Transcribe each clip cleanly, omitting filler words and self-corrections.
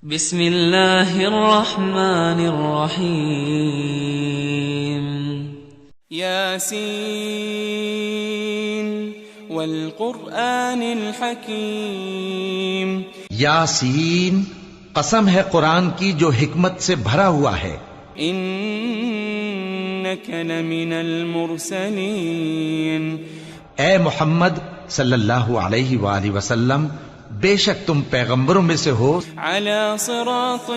بسم اللہ الرحمن الرحیم یاسین والقرآن الحکیم. یاسین، قسم ہے قرآن کی جو حکمت سے بھرا ہوا ہے. انک لمن المرسلین. اے محمد صلی اللہ علیہ وآلہ وسلم، بے شک تم پیغمبروں میں سے ہو، علی صراط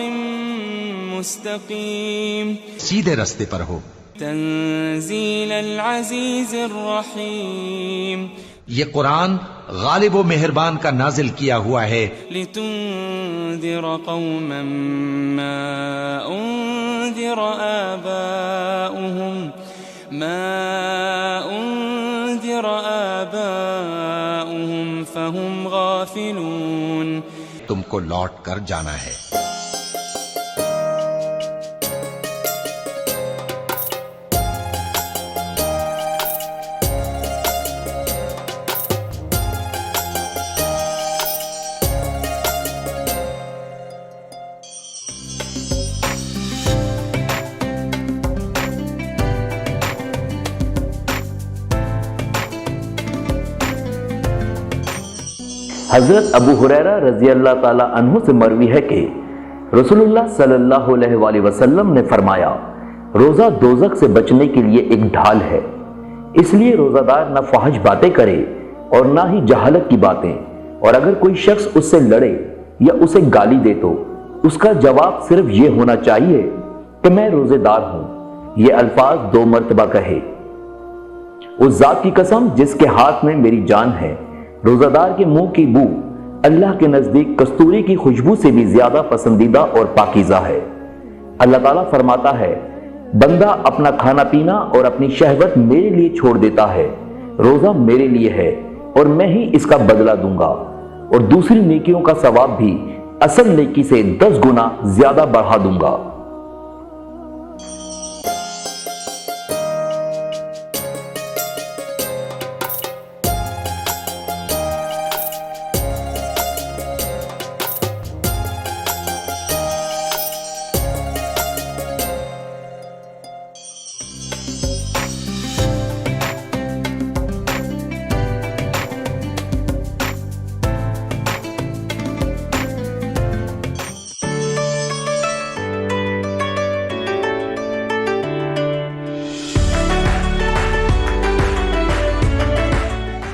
مستقیم. سیدھے رستے پر ہو. تنزیل العزیز الرحیم. یہ قرآن غالب و مہربان کا نازل کیا ہوا ہے، لتنذر قوما ما انذر آباؤهم فهم غافلون. تم کو لوٹ کر جانا ہے. حضرت ابو ہریرہ رضی اللہ تعالی عنہ سے مروی ہے کہ رسول اللہ صلی اللہ علیہ وآلہ وسلم نے فرمایا، روزہ دوزخ سے بچنے کے لیے ایک ڈھال ہے، اس لیے روزہ دار نہ فحش باتیں کرے اور نہ ہی جہالت کی باتیں، اور اگر کوئی شخص اس سے لڑے یا اسے گالی دے تو اس کا جواب صرف یہ ہونا چاہیے کہ میں روزے دار ہوں. یہ الفاظ 2 مرتبہ کہے. اس ذات کی قسم جس کے ہاتھ میں میری جان ہے، روزہ دار کے منہ کی بو اللہ کے نزدیک کستوری کی خوشبو سے بھی زیادہ پسندیدہ اور پاکیزہ ہے. اللہ تعالیٰ فرماتا ہے، بندہ اپنا کھانا پینا اور اپنی شہوت میرے لیے چھوڑ دیتا ہے، روزہ میرے لیے ہے اور میں ہی اس کا بدلہ دوں گا، اور دوسری نیکیوں کا ثواب بھی اصل نیکی سے 10 گنا زیادہ بڑھا دوں گا.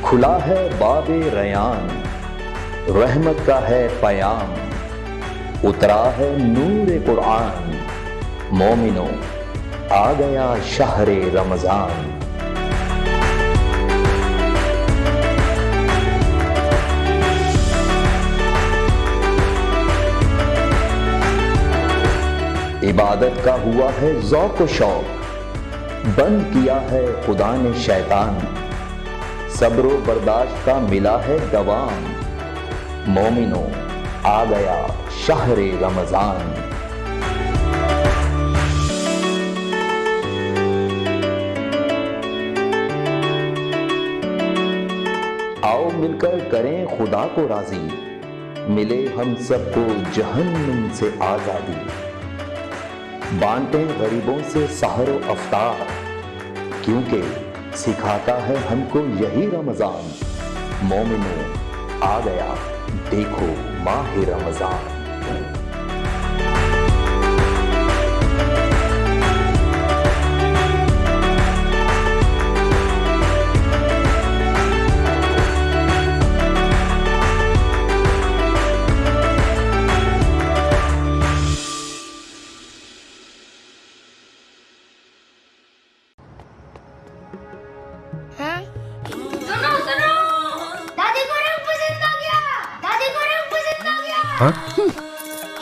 کھلا ہے باب ریان، رحمت کا ہے پیام، اترا ہے نور قرآن، مومنوں آ گیا شہر رمضان. عبادت کا ہوا ہے ذوق و شوق، بند کیا ہے خدا نے شیطان، صبر و برداشت کا ملا ہے دوام، مومنوں آ گیا شہر رمضان. آؤ مل کر کریں خدا کو راضی، ملے ہم سب کو جہنم سے آزادی، بانٹیں غریبوں سے سحر و افطار، کیونکہ سکھاتا ہے ہم کو یہی رمضان، مومنوں آ گیا دیکھو ماہ رمضان.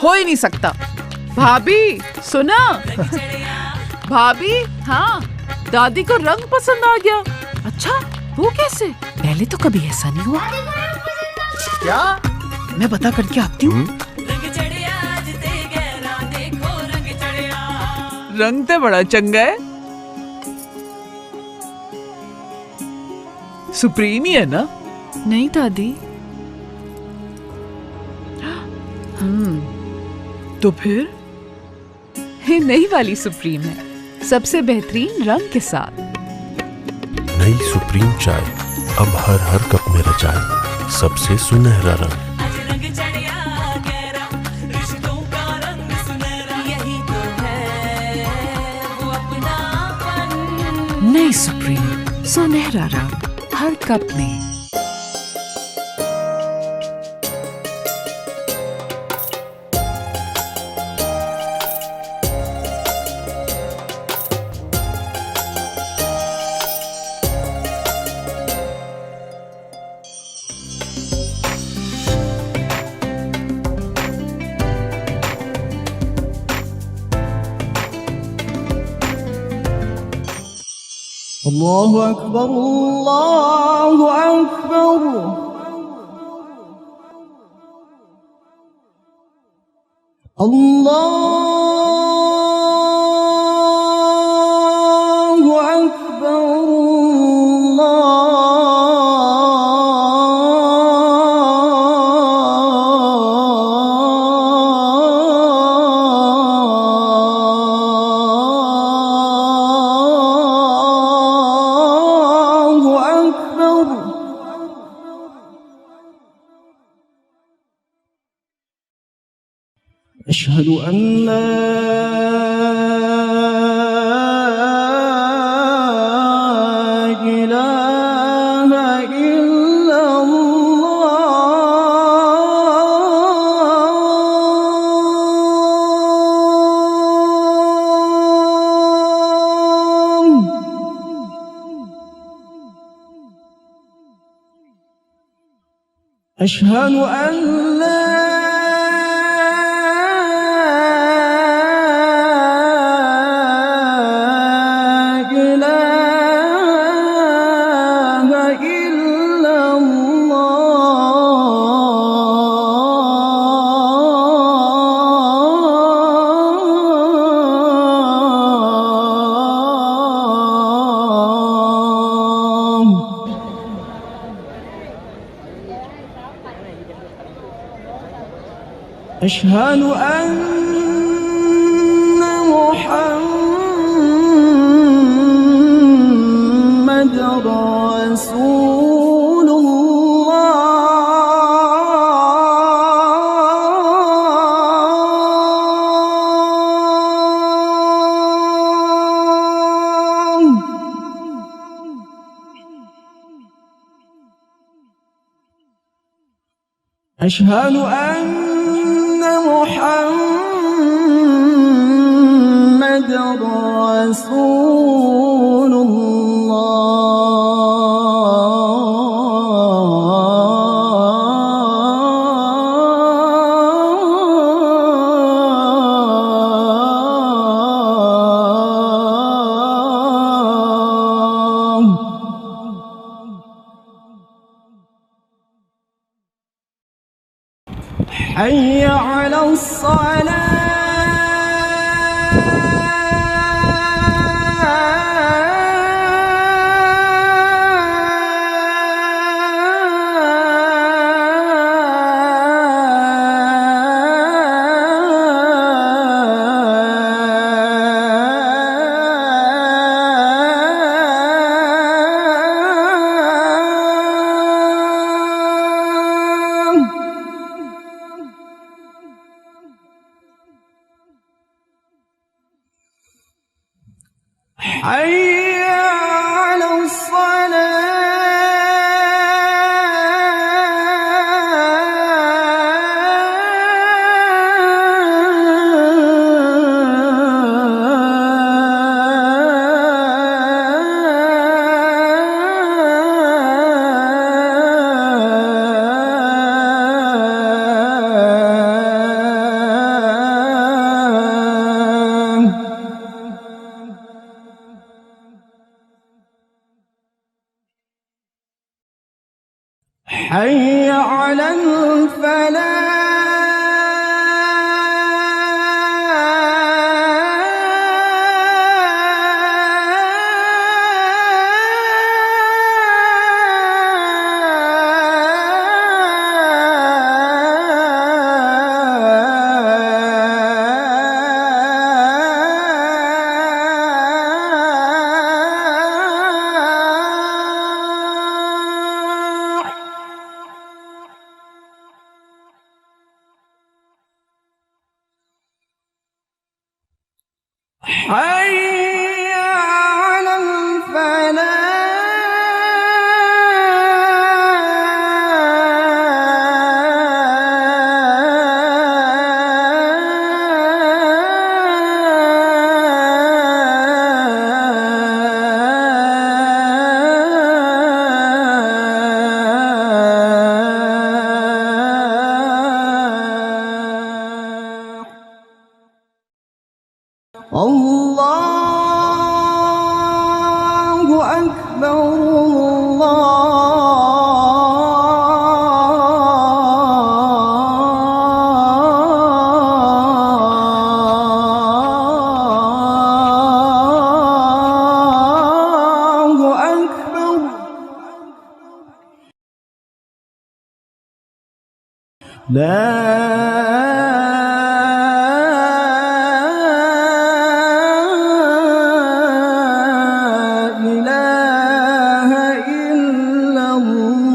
ہو ہی نہیں سکتا. بھابھی سنا، بھابھی ہاں دادی کو رنگ پسند آ گیا. اچھا وہ کیسے؟ پہلے تو کبھی ایسا نہیں ہوا. کیا؟ میں پتا کر کے آتی ہوں. رنگ تو بڑا چنگا ہے، سپریم ہی ہے نا؟ نہیں دادی. تو پھر یہ نئی والی سپریم ہے، سب سے بہترین رنگ کے ساتھ۔ نئی سپریم چائے اب ہر کپ میں رچائے سب سے سنہرا رنگ۔ نئی سپریم، سنہرا رنگ ہر کپ میں۔ اللہ اکبر اللہ اکبر اللہ اکبر أشهد أن لا إله إلا الله أشهد أن لا أشهد أن محمد رسول الله أشهد أن محمد رسول الله حي على حي على حي على الفلاح حي على الله أكبر الله أكبر لا إله إلا الله.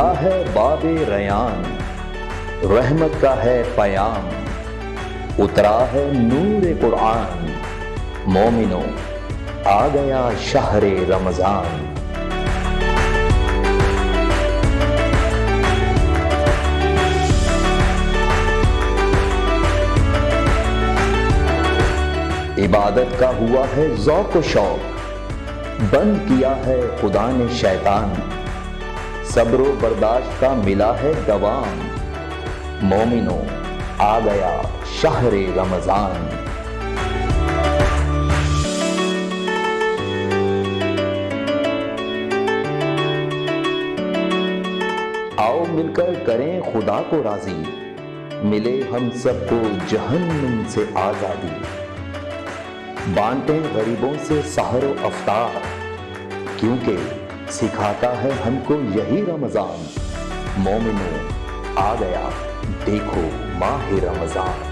کھلا ہے باب ریان، رحمت کا ہے پیام، اترا ہے نور قرآن، مومنوں آ گیا شہر رمضان۔ عبادت کا ہوا ہے ذوق و شوق، بند کیا ہے خدا نے شیطان، صبر و برداشت کا ملا ہے دوام، مومنوں آ گیا شہر رمضان۔ آؤ مل کر کریں خدا کو راضی، ملے ہم سب کو جہنم سے آزادی، بانٹیں غریبوں سے سحر و افطار، کیونکہ سکھاتا ہے ہم کو یہی رمضان، مومنوں آ گیا دیکھو ماہ رمضان۔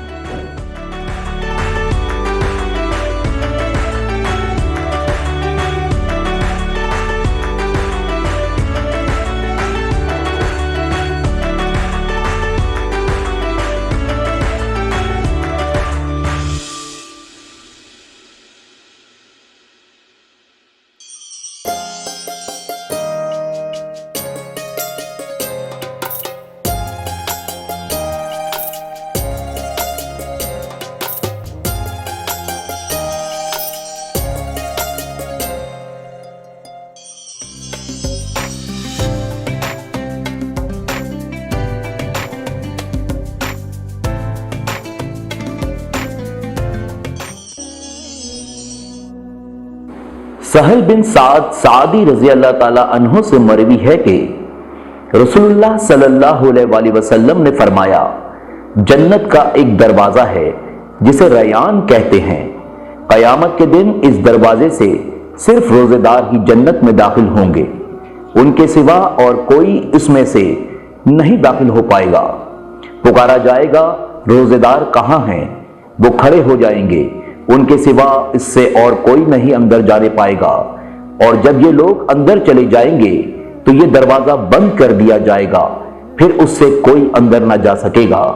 سہل بن سعد سعدی رضی اللہ تعالی عنہ سے مروی ہے کہ رسول اللہ صلی اللہ علیہ وآلہ وسلم نے فرمایا، جنت کا ایک دروازہ ہے جسے ریان کہتے ہیں، قیامت کے دن اس دروازے سے صرف روزے دار ہی جنت میں داخل ہوں گے، ان کے سوا اور کوئی اس میں سے نہیں داخل ہو پائے گا۔ پکارا جائے گا، روزے دار کہاں ہیں؟ وہ کھڑے ہو جائیں گے، ان کے سوا اس سے اور کوئی نہیں اندر جانے پائے گا، اور جب یہ لوگ اندر چلے جائیں گے تو یہ دروازہ بند کر دیا جائے گا، پھر اس سے کوئی اندر نہ جا سکے گا۔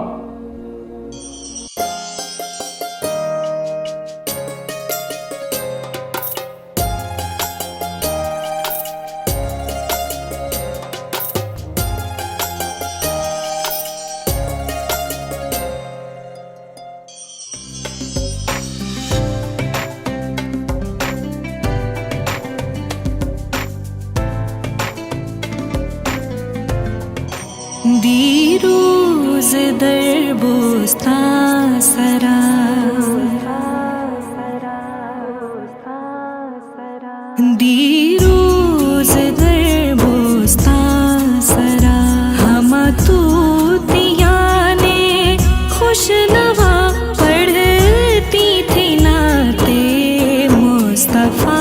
دیروز در بوستان سرا، دیروز در بوستان سرا، ہم طوطیاں نے خوش نوا پڑھتی تھی نعت مصطفیٰ۔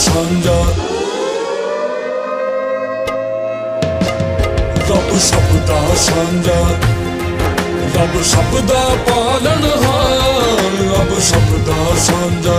ਸਾਂਝਾ ਰੱਬ ਸਭ ਦਾ ਸਾਂਝਾ ਰੱਬ ਸਭ ਦਾ ਪਾਲਣਹਾਰ ਰੱਬ ਸਭ ਦਾ ਸਾਂਝਾ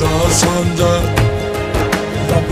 دا سانجا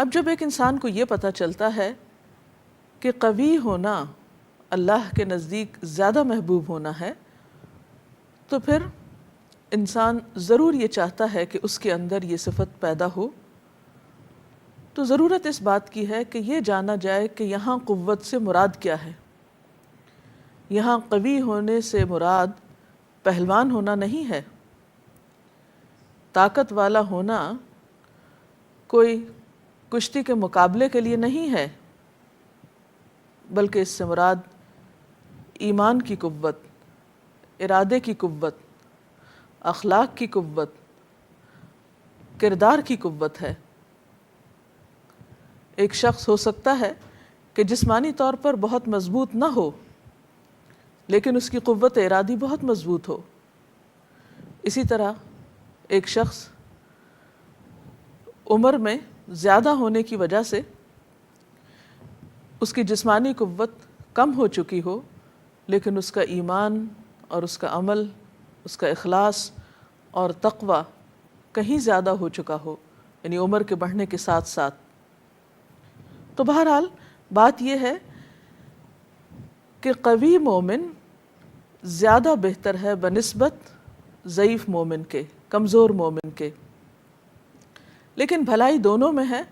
اب جب ایک انسان کو یہ پتہ چلتا ہے کہ قوی ہونا اللہ کے نزدیک زیادہ محبوب ہونا ہے، تو پھر انسان ضرور یہ چاہتا ہے کہ اس کے اندر یہ صفت پیدا ہو. تو ضرورت اس بات کی ہے کہ یہ جانا جائے کہ یہاں قوت سے مراد کیا ہے. یہاں قوی ہونے سے مراد پہلوان ہونا نہیں ہے. طاقت والا ہونا کوئی کشتی کے مقابلے کے لیے نہیں ہے، بلکہ اس سے مراد ایمان کی قوت، ارادے کی قوت، اخلاق کی قوت، کردار کی قوت ہے. ایک شخص ہو سکتا ہے کہ جسمانی طور پر بہت مضبوط نہ ہو، لیکن اس کی قوت ارادی بہت مضبوط ہو. اسی طرح ایک شخص عمر میں زیادہ ہونے کی وجہ سے اس کی جسمانی قوت کم ہو چکی ہو، لیکن اس کا ایمان اور اس کا عمل، اس کا اخلاص اور تقوی کہیں زیادہ ہو چکا ہو، یعنی عمر کے بڑھنے کے ساتھ ساتھ. تو بہرحال بات یہ ہے کہ قوی مومن زیادہ بہتر ہے بنسبت ضعیف مومن کے، کمزور مومن کے. لیکن بھلائی دونوں میں ہے.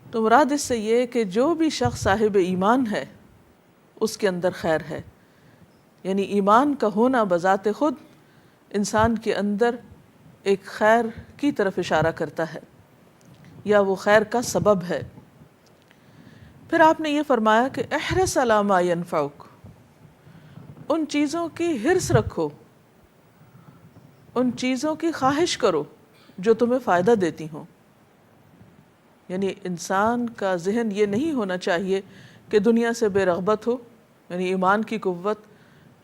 تو مراد اس سے یہ کہ جو بھی شخص صاحب ایمان ہے اس کے اندر خیر ہے. یعنی ایمان کا ہونا بذات خود انسان کے اندر ایک خیر کی طرف اشارہ کرتا ہے، یا وہ خیر کا سبب ہے. پھر آپ نے یہ فرمایا کہ احرص علی ما ینفعک، ان چیزوں کی حرص رکھو، ان چیزوں کی خواہش کرو جو تمہیں فائدہ دیتی ہوں. یعنی انسان کا ذہن یہ نہیں ہونا چاہیے کہ دنیا سے بے رغبت ہو. یعنی ایمان کی قوت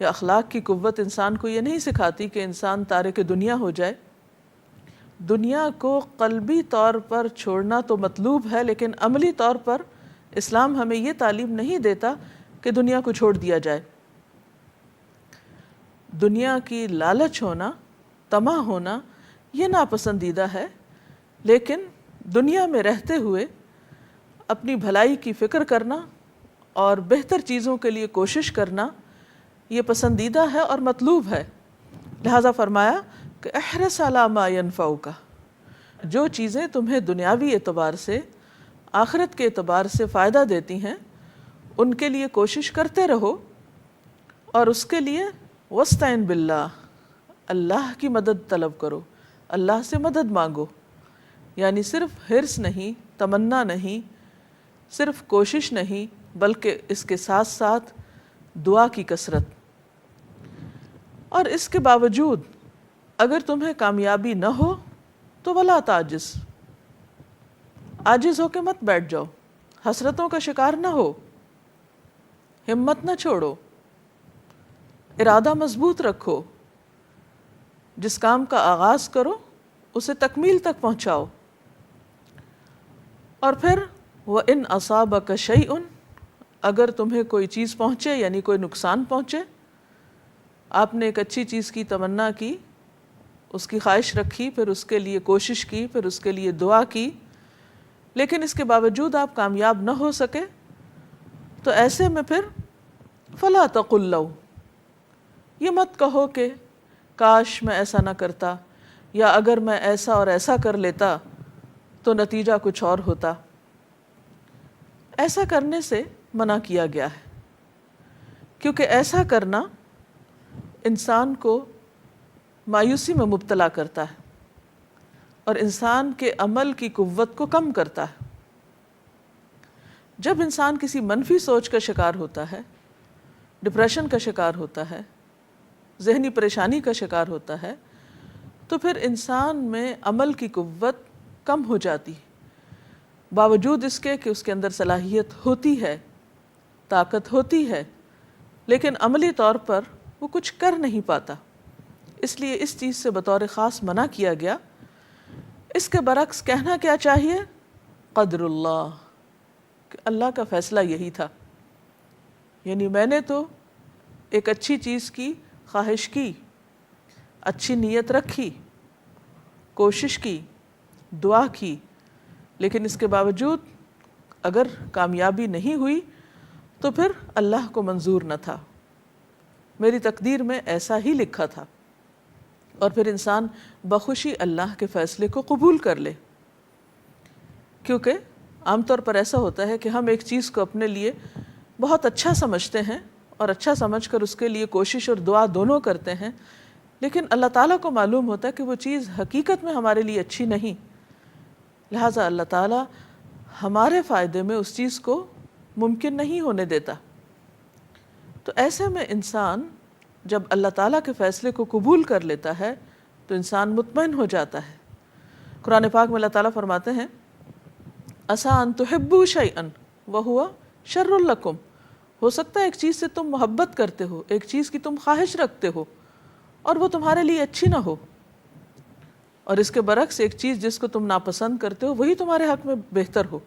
یا اخلاق کی قوت انسان کو یہ نہیں سکھاتی کہ انسان تارک دنیا ہو جائے. دنیا کو قلبی طور پر چھوڑنا تو مطلوب ہے، لیکن عملی طور پر اسلام ہمیں یہ تعلیم نہیں دیتا کہ دنیا کو چھوڑ دیا جائے. دنیا کی لالچ ہونا، طمع ہونا یہ ناپسندیدہ ہے، لیکن دنیا میں رہتے ہوئے اپنی بھلائی کی فکر کرنا اور بہتر چیزوں کے لیے کوشش کرنا یہ پسندیدہ ہے اور مطلوب ہے. لہذا فرمایا کہ احرص علی ما ینفعک، جو چیزیں تمہیں دنیاوی اعتبار سے، آخرت کے اعتبار سے فائدہ دیتی ہیں ان کے لیے کوشش کرتے رہو، اور اس کے لیے واستعن باللہ، اللہ کی مدد طلب کرو، اللہ سے مدد مانگو. یعنی صرف حرص نہیں، تمنا نہیں، صرف کوشش نہیں، بلکہ اس کے ساتھ ساتھ دعا کی کثرت. اور اس کے باوجود اگر تمہیں کامیابی نہ ہو تو ولا تعجز، عاجز ہو کے مت بیٹھ جاؤ، حسرتوں کا شکار نہ ہو، ہمت نہ چھوڑو، ارادہ مضبوط رکھو. جس کام کا آغاز کرو اسے تکمیل تک پہنچاؤ. اور پھر وَإِنْ أَصَابَكَ شَيْءٌ، اگر تمہیں کوئی چیز پہنچے یعنی کوئی نقصان پہنچے، آپ نے ایک اچھی چیز کی تمنا کی، اس کی خواہش رکھی، پھر اس کے لیے کوشش کی، پھر اس کے لیے دعا کی، لیکن اس کے باوجود آپ کامیاب نہ ہو سکے، تو ایسے میں پھر فَلَا تَقُلْ لَوْ، یہ مت کہو کہ کاش میں ایسا نہ کرتا، یا اگر میں ایسا اور ایسا کر لیتا تو نتیجہ کچھ اور ہوتا. ایسا کرنے سے منع کیا گیا ہے، کیونکہ ایسا کرنا انسان کو مایوسی میں مبتلا کرتا ہے اور انسان کے عمل کی قوت کو کم کرتا ہے. جب انسان کسی منفی سوچ کا شکار ہوتا ہے، ڈپریشن کا شکار ہوتا ہے، ذہنی پریشانی کا شکار ہوتا ہے، تو پھر انسان میں عمل کی قوت کم ہو جاتی، باوجود اس کے کہ اس کے اندر صلاحیت ہوتی ہے، طاقت ہوتی ہے، لیکن عملی طور پر وہ کچھ کر نہیں پاتا. اس لیے اس چیز سے بطور خاص منع کیا گیا. اس کے برعکس کہنا کیا چاہیے؟ قدر اللہ، کہ اللہ کا فیصلہ یہی تھا. یعنی میں نے تو ایک اچھی چیز کی خواہش کی، اچھی نیت رکھی، کوشش کی، دعا کی، لیکن اس کے باوجود اگر کامیابی نہیں ہوئی تو پھر اللہ کو منظور نہ تھا، میری تقدیر میں ایسا ہی لکھا تھا، اور پھر انسان بخوشی اللہ کے فیصلے کو قبول کر لے. کیونکہ عام طور پر ایسا ہوتا ہے کہ ہم ایک چیز کو اپنے لیے بہت اچھا سمجھتے ہیں اور اچھا سمجھ کر اس کے لیے کوشش اور دعا دونوں کرتے ہیں، لیکن اللہ تعالیٰ کو معلوم ہوتا ہے کہ وہ چیز حقیقت میں ہمارے لیے اچھی نہیں، لہٰذا اللہ تعالیٰ ہمارے فائدے میں اس چیز کو ممکن نہیں ہونے دیتا. تو ایسے میں انسان جب اللہ تعالیٰ کے فیصلے کو قبول کر لیتا ہے تو انسان مطمئن ہو جاتا ہے. قرآن پاک میں اللہ تعالیٰ فرماتے ہیں عَسَىٰ أَن تُحِبُّوا شَيْئًا وَهُوَ شَرٌّ لَكُمْ، ہو سکتا ہے ایک چیز سے تم محبت کرتے ہو، ایک چیز کی تم خواہش رکھتے ہو اور وہ تمہارے لیے اچھی نہ ہو، اور اس کے برعکس ایک چیز جس کو تم ناپسند کرتے ہو وہی تمہارے حق میں بہتر ہو.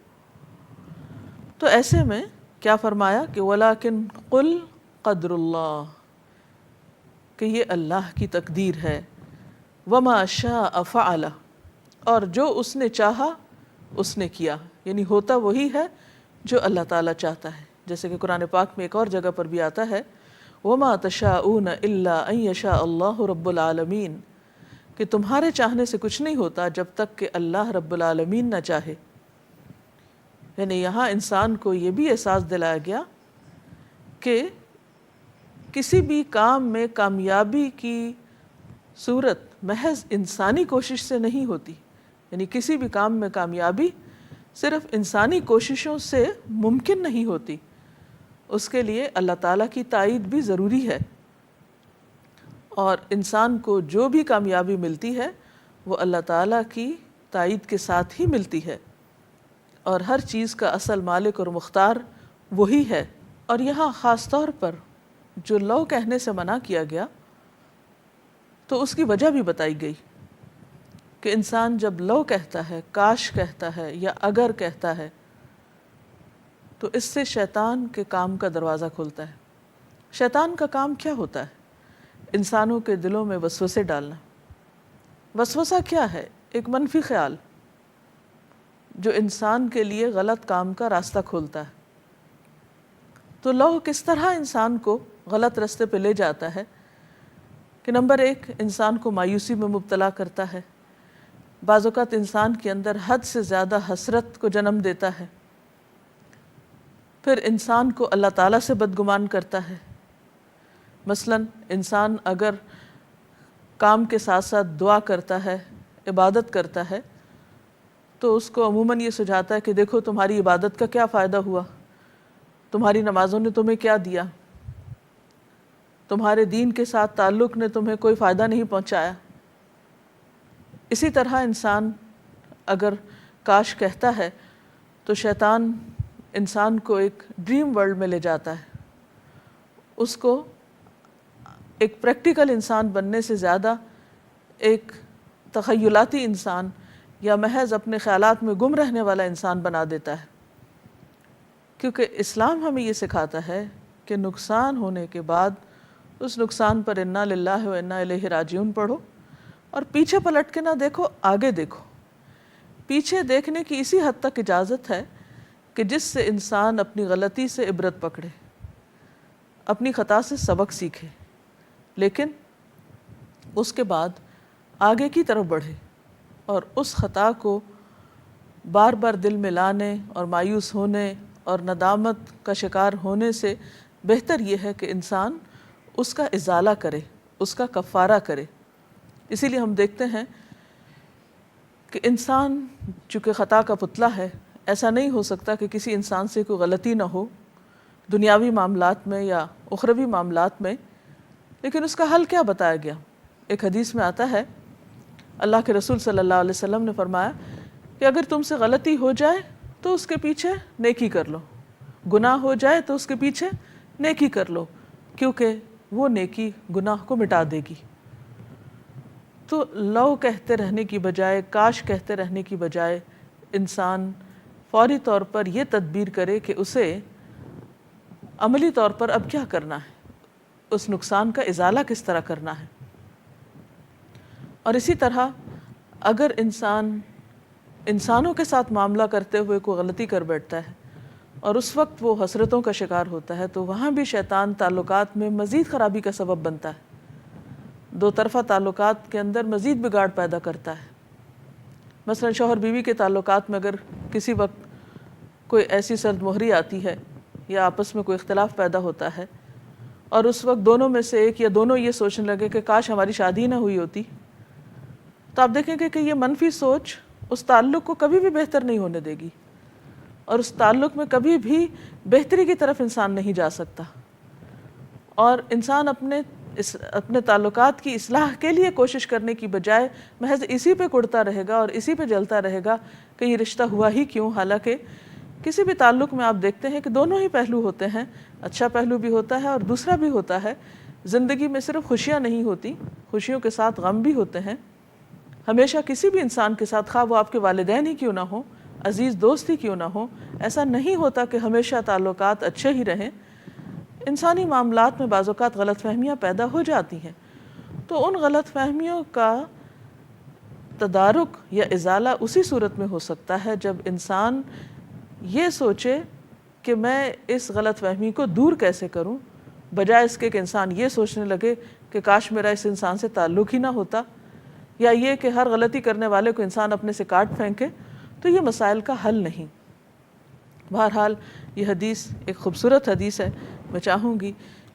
تو ایسے میں کیا فرمایا کہ وَلَٰكِن قُلْ قَدْرُ اللَّهِ، کہ یہ اللہ کی تقدیر ہے، وَمَا شَاءَ فَعَلَ، اور جو اس نے چاہا اس نے کیا، یعنی ہوتا وہی ہے جو اللہ تعالیٰ چاہتا ہے. جیسے کہ قرآن پاک میں ایک اور جگہ پر بھی آتا ہے وَمَا تَشَاءُونَ إِلَّا أَن يَشَاءَ اللَّهُ رَبُّ الْعَالَمِينَ، کہ تمہارے چاہنے سے کچھ نہیں ہوتا جب تک کہ اللہ رب العالمین نہ چاہے. یعنی یہاں انسان کو یہ بھی احساس دلایا گیا کہ کسی بھی کام میں کامیابی کی صورت محض انسانی کوشش سے نہیں ہوتی، یعنی کسی بھی کام میں کامیابی صرف انسانی کوششوں سے ممکن نہیں ہوتی، اس کے لیے اللہ تعالیٰ کی تائید بھی ضروری ہے. اور انسان کو جو بھی کامیابی ملتی ہے وہ اللہ تعالیٰ کی تائید کے ساتھ ہی ملتی ہے، اور ہر چیز کا اصل مالک اور مختار وہی ہے. اور یہاں خاص طور پر جو لو کہنے سے منع کیا گیا تو اس کی وجہ بھی بتائی گئی کہ انسان جب لو کہتا ہے، کاش کہتا ہے یا اگر کہتا ہے تو اس سے شیطان کے کام کا دروازہ کھلتا ہے. شیطان کا کام کیا ہوتا ہے؟ انسانوں کے دلوں میں وسوسے ڈالنا. وسوسہ کیا ہے؟ ایک منفی خیال جو انسان کے لیے غلط کام کا راستہ کھولتا ہے. تو لو کس طرح انسان کو غلط راستے پہ لے جاتا ہے کہ نمبر 1 انسان کو مایوسی میں مبتلا کرتا ہے، بعض اوقات انسان کے اندر حد سے زیادہ حسرت کو جنم دیتا ہے، پھر انسان کو اللہ تعالیٰ سے بدگمان کرتا ہے. مثلا انسان اگر کام کے ساتھ ساتھ دعا کرتا ہے، عبادت کرتا ہے، تو اس کو عموماً یہ سجھاتا ہے کہ دیکھو تمہاری عبادت کا کیا فائدہ ہوا، تمہاری نمازوں نے تمہیں کیا دیا، تمہارے دین کے ساتھ تعلق نے تمہیں کوئی فائدہ نہیں پہنچایا. اسی طرح انسان اگر کاش کہتا ہے تو شیطان انسان کو ایک ڈریم ورلڈ میں لے جاتا ہے، اس کو ایک پریکٹیکل انسان بننے سے زیادہ ایک تخیلاتی انسان یا محض اپنے خیالات میں گم رہنے والا انسان بنا دیتا ہے. کیونکہ اسلام ہمیں یہ سکھاتا ہے کہ نقصان ہونے کے بعد اس نقصان پر انا للہ و انا الیہ راجعون پڑھو، اور پیچھے پلٹ کے نہ دیکھو، آگے دیکھو. پیچھے دیکھنے کی اسی حد تک اجازت ہے کہ جس سے انسان اپنی غلطی سے عبرت پکڑے، اپنی خطا سے سبق سیکھے، لیکن اس کے بعد آگے کی طرف بڑھے، اور اس خطا کو بار بار دل میں لانے اور مایوس ہونے اور ندامت کا شکار ہونے سے بہتر یہ ہے کہ انسان اس کا ازالہ کرے، اس کا کفارہ کرے. اسی لیے ہم دیکھتے ہیں کہ انسان چونکہ خطا کا پتلا ہے، ایسا نہیں ہو سکتا کہ کسی انسان سے کوئی غلطی نہ ہو دنیاوی معاملات میں یا اخروی معاملات میں. لیکن اس کا حل کیا بتایا گیا؟ ایک حدیث میں آتا ہے اللہ کے رسول صلی اللہ علیہ وسلم نے فرمایا کہ اگر تم سے غلطی ہو جائے تو اس کے پیچھے نیکی کر لو، گناہ ہو جائے تو اس کے پیچھے نیکی کر لو، کیونکہ وہ نیکی گناہ کو مٹا دے گی. تو لو کہتے رہنے کی بجائے، کاش کہتے رہنے کی بجائے انسان فوری طور پر یہ تدبیر کرے کہ اسے عملی طور پر اب کیا کرنا ہے، اس نقصان کا ازالہ کس طرح کرنا ہے. اور اسی طرح اگر انسان انسانوں کے ساتھ معاملہ کرتے ہوئے کوئی غلطی کر بیٹھتا ہے اور اس وقت وہ حسرتوں کا شکار ہوتا ہے، تو وہاں بھی شیطان تعلقات میں مزید خرابی کا سبب بنتا ہے، دو طرفہ تعلقات کے اندر مزید بگاڑ پیدا کرتا ہے۔ مثلا شوہر بیوی کے تعلقات میں اگر کسی وقت کوئی ایسی سرد مہری آتی ہے یا آپس میں کوئی اختلاف پیدا ہوتا ہے اور اس وقت دونوں میں سے ایک یا دونوں یہ سوچنے لگے کہ کاش ہماری شادی نہ ہوئی ہوتی، تو آپ دیکھیں گے کہ یہ منفی سوچ اس تعلق کو کبھی بھی بہتر نہیں ہونے دے گی، اور اس تعلق میں کبھی بھی بہتری کی طرف انسان نہیں جا سکتا، اور انسان اپنے تعلقات کی اصلاح کے لیے کوشش کرنے کی بجائے محض اسی پہ کڑتا رہے گا اور اسی پہ جلتا رہے گا کہ یہ رشتہ ہوا ہی کیوں۔ حالانکہ کسی بھی تعلق میں آپ دیکھتے ہیں کہ دونوں ہی پہلو ہوتے ہیں، اچھا پہلو بھی ہوتا ہے اور دوسرا بھی ہوتا ہے۔ زندگی میں صرف خوشیاں نہیں ہوتی، خوشیوں کے ساتھ غم بھی ہوتے ہیں۔ ہمیشہ کسی بھی انسان کے ساتھ، خواہ وہ آپ کے والدین ہی کیوں نہ ہوں، عزیز دوست ہی کیوں نہ ہوں، ایسا نہیں ہوتا کہ ہمیشہ تعلقات اچھے ہی رہیں۔ انسانی معاملات میں بعض اوقات غلط فہمیاں پیدا ہو جاتی ہیں، تو ان غلط فہمیوں کا تدارک یا ازالہ اسی صورت میں ہو سکتا ہے جب انسان یہ سوچے کہ میں اس غلط فہمی کو دور کیسے کروں، بجائے اس کے کہ انسان یہ سوچنے لگے کہ کاش میرا اس انسان سے تعلق ہی نہ ہوتا، یا یہ کہ ہر غلطی کرنے والے کو انسان اپنے سے کاٹ پھینکے، تو یہ مسائل کا حل نہیں۔ بہرحال یہ حدیث ایک خوبصورت حدیث ہے، میں چاہوں گی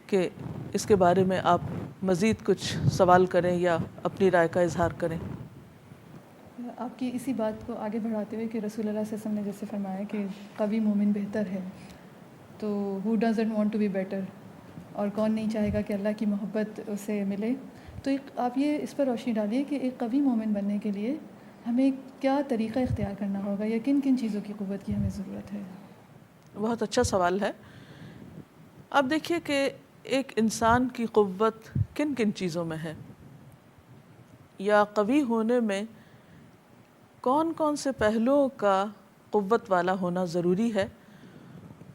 کہ اس کے بارے میں آپ مزید کچھ سوال کریں یا اپنی رائے کا اظہار کریں۔ آپ کی اسی بات کو آگے بڑھاتے ہوئے کہ رسول اللہ صلی اللہ علیہ وسلم نے جیسے فرمایا کہ قوی مومن بہتر ہے، تو who doesn't want to be better، اور کون نہیں چاہے گا کہ اللہ کی محبت اسے ملے، تو آپ یہ اس پر روشنی ڈالیے کہ ایک قوی مومن بننے کے لیے ہمیں کیا طریقہ اختیار کرنا ہوگا یا کن کن چیزوں کی قوت کی ہمیں ضرورت ہے؟ بہت اچھا سوال ہے۔ اب دیکھیے کہ ایک انسان کی قوت کن کن چیزوں میں ہے، یا قوی ہونے میں کون کون سے پہلوؤں کا قوت والا ہونا ضروری ہے۔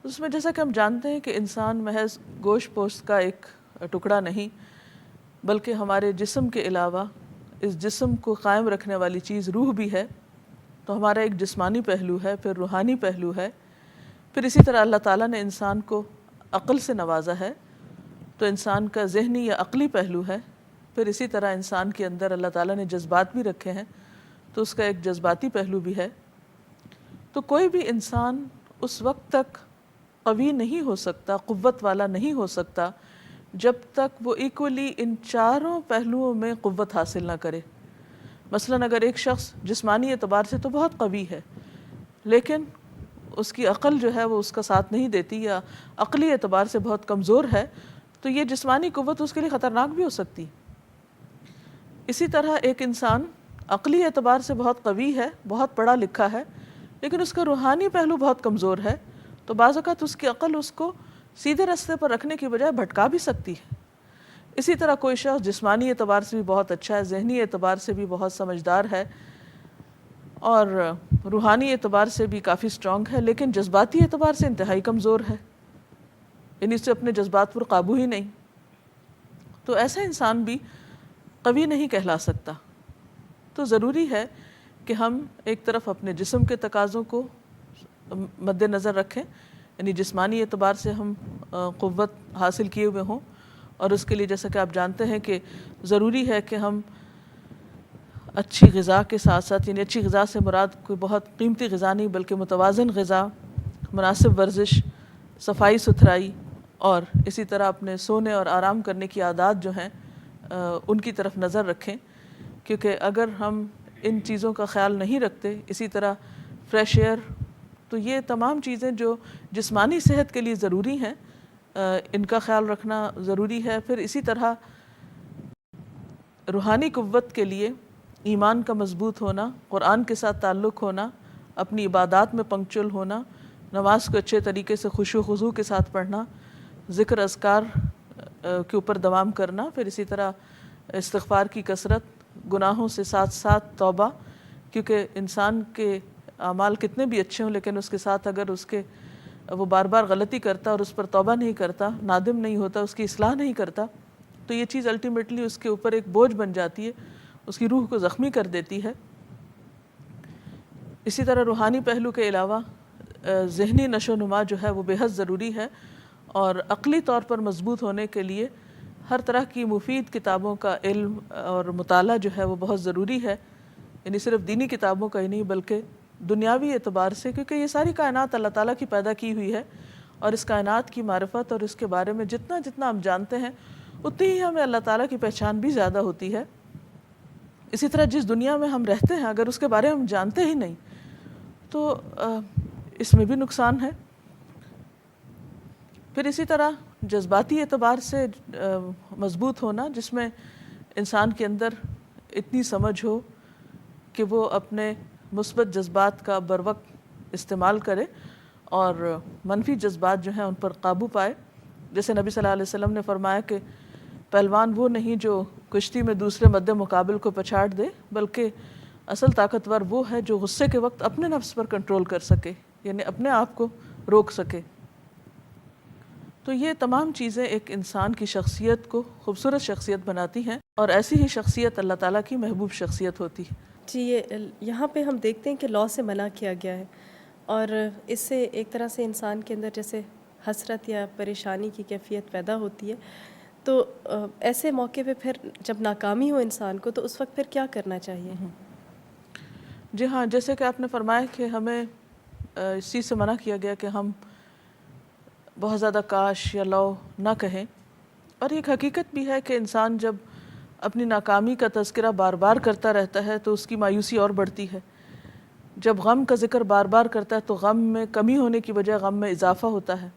اس میں جیسا کہ ہم جانتے ہیں کہ انسان محض گوشت پوشت کا ایک ٹکڑا نہیں، بلکہ ہمارے جسم کے علاوہ اس جسم کو قائم رکھنے والی چیز روح بھی ہے، تو ہمارا ایک جسمانی پہلو ہے، پھر روحانی پہلو ہے، پھر اسی طرح اللہ تعالیٰ نے انسان کو عقل سے نوازا ہے، تو انسان کا ذہنی یا عقلی پہلو ہے، پھر اسی طرح انسان کے اندر اللہ تعالیٰ نے جذبات بھی رکھے ہیں، تو اس کا ایک جذباتی پہلو بھی ہے۔ تو کوئی بھی انسان اس وقت تک قوی نہیں ہو سکتا، قوت والا نہیں ہو سکتا، جب تک وہ ایکولی ان چاروں پہلوؤں میں قوت حاصل نہ کرے۔ مثلاً اگر ایک شخص جسمانی اعتبار سے تو بہت قوی ہے، لیکن اس کی عقل جو ہے وہ اس کا ساتھ نہیں دیتی، یا عقلی اعتبار سے بہت کمزور ہے، تو یہ جسمانی قوت اس کے لیے خطرناک بھی ہو سکتی۔ اسی طرح ایک انسان عقلی اعتبار سے بہت قوی ہے، بہت پڑھا لکھا ہے، لیکن اس کا روحانی پہلو بہت کمزور ہے، تو بعض اوقات اس کی عقل اس کو سیدھے راستے پر رکھنے کی بجائے بھٹکا بھی سکتی ہے۔ اسی طرح کوئی شخص جسمانی اعتبار سے بھی بہت اچھا ہے، ذہنی اعتبار سے بھی بہت سمجھدار ہے، اور روحانی اعتبار سے بھی کافی سٹرونگ ہے، لیکن جذباتی اعتبار سے انتہائی کمزور ہے، یعنی اس سے اپنے جذبات پر قابو ہی نہیں، تو ایسا انسان بھی قوی نہیں کہلا سکتا۔ تو ضروری ہے کہ ہم ایک طرف اپنے جسم کے تقاضوں کو مد نظر رکھیں، یعنی جسمانی اعتبار سے ہم قوت حاصل کیے ہوئے ہوں، اور اس کے لیے جیسا کہ آپ جانتے ہیں کہ ضروری ہے کہ ہم اچھی غذا کے ساتھ ساتھ، یعنی اچھی غذا سے مراد کوئی بہت قیمتی غذا نہیں بلکہ متوازن غذا، مناسب ورزش، صفائی ستھرائی، اور اسی طرح اپنے سونے اور آرام کرنے کی عادات جو ہیں ان کی طرف نظر رکھیں، کیونکہ اگر ہم ان چیزوں کا خیال نہیں رکھتے، اسی طرح فریش ایئر، تو یہ تمام چیزیں جو جسمانی صحت کے لیے ضروری ہیں ان کا خیال رکھنا ضروری ہے۔ پھر اسی طرح روحانی قوت کے لیے ایمان کا مضبوط ہونا، قرآن کے ساتھ تعلق ہونا، اپنی عبادات میں پنکچول ہونا، نماز کو اچھے طریقے سے خشوع و خضوع کے ساتھ پڑھنا، ذکر اذکار کے اوپر دوام کرنا، پھر اسی طرح استغفار کی کثرت، گناہوں سے ساتھ ساتھ توبہ، کیونکہ انسان کے اعمال کتنے بھی اچھے ہوں لیکن اس کے ساتھ اگر وہ بار بار غلطی کرتا اور اس پر توبہ نہیں کرتا، نادم نہیں ہوتا، اس کی اصلاح نہیں کرتا، تو یہ چیز الٹیمیٹلی اس کے اوپر ایک بوجھ بن جاتی ہے، اس کی روح کو زخمی کر دیتی ہے۔ اسی طرح روحانی پہلو کے علاوہ ذہنی نشو و نما جو ہے وہ بے حد ضروری ہے، اور عقلی طور پر مضبوط ہونے کے لیے ہر طرح کی مفید کتابوں کا علم اور مطالعہ جو ہے وہ بہت ضروری ہے، یعنی صرف دینی کتابوں کا ہی نہیں بلکہ دنیاوی اعتبار سے، کیونکہ یہ ساری کائنات اللہ تعالیٰ کی پیدا کی ہوئی ہے، اور اس کائنات کی معرفت اور اس کے بارے میں جتنا جتنا ہم جانتے ہیں اتنی ہی ہمیں اللہ تعالیٰ کی پہچان بھی زیادہ ہوتی ہے۔ اسی طرح جس دنیا میں ہم رہتے ہیں اگر اس کے بارے میں ہم جانتے ہی نہیں تو اس میں بھی نقصان ہے۔ پھر اسی طرح جذباتی اعتبار سے مضبوط ہونا، جس میں انسان کے اندر اتنی سمجھ ہو کہ وہ اپنے مثبت جذبات کا بروقت استعمال کرے اور منفی جذبات جو ہیں ان پر قابو پائے۔ جیسے نبی صلی اللہ علیہ وسلم نے فرمایا کہ پہلوان وہ نہیں جو کشتی میں دوسرے مد مقابل کو پچھاڑ دے، بلکہ اصل طاقتور وہ ہے جو غصے کے وقت اپنے نفس پر کنٹرول کر سکے، یعنی اپنے آپ کو روک سکے۔ تو یہ تمام چیزیں ایک انسان کی شخصیت کو خوبصورت شخصیت بناتی ہیں، اور ایسی ہی شخصیت اللہ تعالیٰ کی محبوب شخصیت ہوتی ہے۔ جی، یہاں پہ ہم دیکھتے ہیں کہ لاء سے منع کیا گیا ہے، اور اس سے ایک طرح سے انسان کے اندر جیسے حسرت یا پریشانی کی کیفیت پیدا ہوتی ہے، تو ایسے موقع پہ پھر جب ناکامی ہو انسان کو تو اس وقت پھر کیا کرنا چاہیے؟ جی ہاں، جیسے کہ آپ نے فرمایا کہ ہمیں اس چیز سے منع کیا گیا کہ ہم بہت زیادہ کاش یا لو نہ کہیں، اور ایک حقیقت بھی ہے کہ انسان جب اپنی ناکامی کا تذکرہ بار بار کرتا رہتا ہے تو اس کی مایوسی اور بڑھتی ہے۔ جب غم کا ذکر بار بار کرتا ہے تو غم میں کمی ہونے کی بجائے غم میں اضافہ ہوتا ہے۔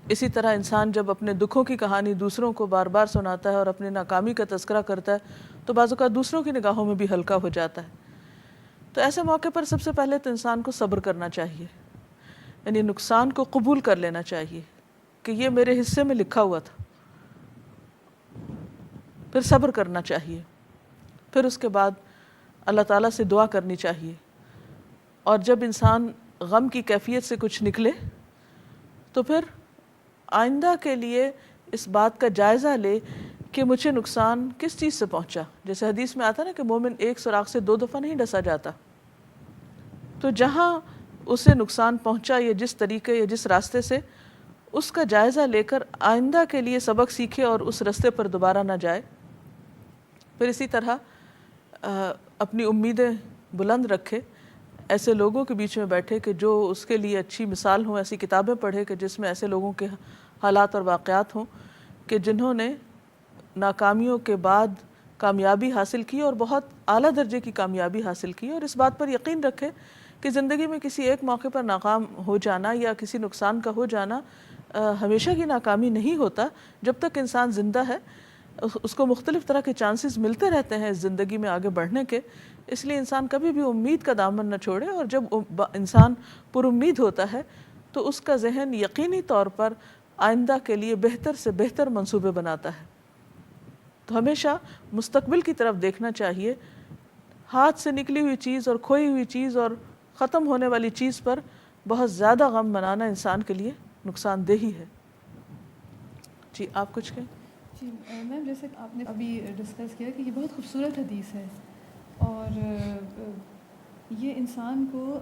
اسی طرح انسان جب اپنے دکھوں کی کہانی دوسروں کو بار بار سناتا ہے اور اپنی ناکامی کا تذکرہ کرتا ہے تو بعض اوقات دوسروں کی نگاہوں میں بھی ہلکا ہو جاتا ہے۔ تو ایسے موقع پر سب سے پہلے تو انسان کو صبر کرنا چاہیے، یعنی نقصان کو قبول کر لینا چاہیے کہ یہ میرے حصے میں لکھا ہوا تھا، پھر صبر کرنا چاہیے، پھر اس کے بعد اللہ تعالیٰ سے دعا کرنی چاہیے، اور جب انسان غم کی کیفیت سے کچھ نکلے تو پھر آئندہ کے لیے اس بات کا جائزہ لے کہ مجھے نقصان کس چیز سے پہنچا۔ جیسے حدیث میں آتا نا کہ مومن ایک سوراخ سے 2 دفعہ نہیں ڈسا جاتا، تو جہاں اسے نقصان پہنچا یا جس طریقے یا جس راستے سے، اس کا جائزہ لے کر آئندہ کے لیے سبق سیکھے اور اس راستے پر دوبارہ نہ جائے۔ پھر اسی طرح اپنی امیدیں بلند رکھے، ایسے لوگوں کے بیچ میں بیٹھے کہ جو اس کے لیے اچھی مثال ہوں، ایسی کتابیں پڑھے کہ جس میں ایسے لوگوں کے حالات اور واقعات ہوں کہ جنہوں نے ناکامیوں کے بعد کامیابی حاصل کی اور بہت اعلیٰ درجے کی کامیابی حاصل کی، اور اس بات پر یقین رکھے کہ زندگی میں کسی ایک موقع پر ناکام ہو جانا یا کسی نقصان کا ہو جانا ہمیشہ کی ناکامی نہیں ہوتا۔ جب تک انسان زندہ ہے اس کو مختلف طرح کے چانسز ملتے رہتے ہیں اس زندگی میں آگے بڑھنے کے، اس لیے انسان کبھی بھی امید کا دامن نہ چھوڑے، اور جب انسان پر امید ہوتا ہے تو اس کا ذہن یقینی طور پر آئندہ کے لیے بہتر سے بہتر منصوبے بناتا ہے۔ تو ہمیشہ مستقبل کی طرف دیکھنا چاہیے، ہاتھ سے نکلی ہوئی چیز اور کھوئی ہوئی چیز اور ختم ہونے والی چیز پر بہت زیادہ غم منانا انسان کے لیے نقصان دہ ہی ہے۔ جی آپ کچھ کہیں؟ جی میم، جیسے آپ نے ابھی ڈسکس کیا کہ یہ بہت خوبصورت حدیث ہے، اور یہ انسان کو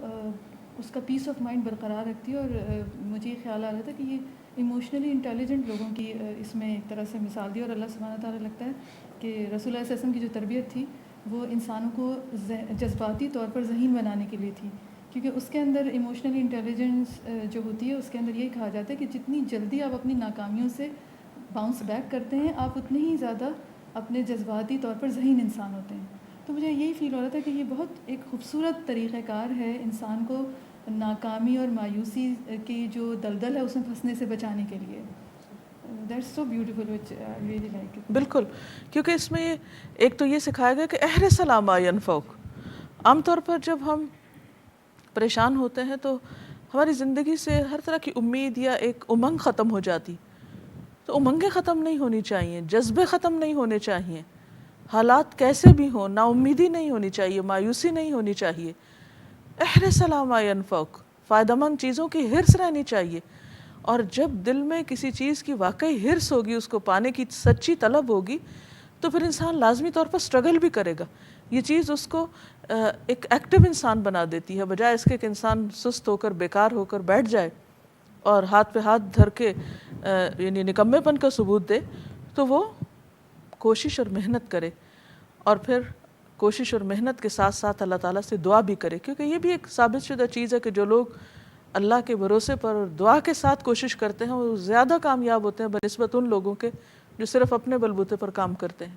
اس کا پیس آف مائنڈ برقرار رکھتی ہے، اور مجھے یہ خیال آ رہا تھا کہ یہ ایموشنلی انٹیلیجنٹ لوگوں کی اس میں ایک طرح سے مثال دی، اور اللہ سبحانہ تعالیٰ لگتا ہے کہ رسول اللہ صلی اللہ علیہ وسلم کی جو تربیت تھی وہ انسانوں کو جذباتی طور پر ذہین بنانے کے لیے تھی، کیونکہ اس کے اندر ایموشنلی انٹیلیجنس جو ہوتی ہے اس کے اندر یہی کہا جاتا ہے کہ جتنی جلدی آپ اپنی ناکامیوں سے باؤنس بیک کرتے ہیں آپ اتنے ہی زیادہ اپنے جذباتی طور پر ذہین انسان ہوتے ہیں۔ تو مجھے یہی فیل ہو رہا تھا کہ یہ بہت ایک خوبصورت طریقہ کار ہے انسان کو ناکامی اور مایوسی کی جو دلدل ہے اس میں پھنسنے سے بچانے کے لیے۔ That's so beautiful which I really like it. بالکل، کیونکہ اس میں ایک تو یہ سکھایا گیا کہ احرص علی ما ینفعک۔ عام طور پر جب ہم پریشان ہوتے ہیں تو ہماری زندگی سے ہر طرح کی امید یا ایک امنگ ختم ہو جاتی، تو امنگیں ختم نہیں ہونی چاہیے، جذبے ختم نہیں ہونے چاہیے، حالات کیسے بھی ہوں نا امیدی نہیں ہونی چاہیے، مایوسی نہیں ہونی چاہیے۔ احرص علی ما ینفعک، فائدہ مند چیزوں کی حرص رہنی چاہیے، اور جب دل میں کسی چیز کی واقعی حرص ہوگی، اس کو پانے کی سچی طلب ہوگی، تو پھر انسان لازمی طور پر سٹرگل بھی کرے گا، یہ چیز اس کو ایک ایکٹیو انسان بنا دیتی ہے، بجائے اس کے کہ انسان سست ہو کر بیکار ہو کر بیٹھ جائے اور ہاتھ پہ ہاتھ دھر کے یعنی نکمے پن کا ثبوت دے، تو وہ کوشش اور محنت کرے، اور پھر کوشش اور محنت کے ساتھ ساتھ اللہ تعالیٰ سے دعا بھی کرے، کیونکہ یہ بھی ایک ثابت شدہ چیز ہے کہ جو لوگ اللہ کے بھروسے پر اور دعا کے ساتھ کوشش کرتے ہیں وہ زیادہ کامیاب ہوتے ہیں بنسبت ان لوگوں کے جو صرف اپنے بلبوتے پر کام کرتے ہیں۔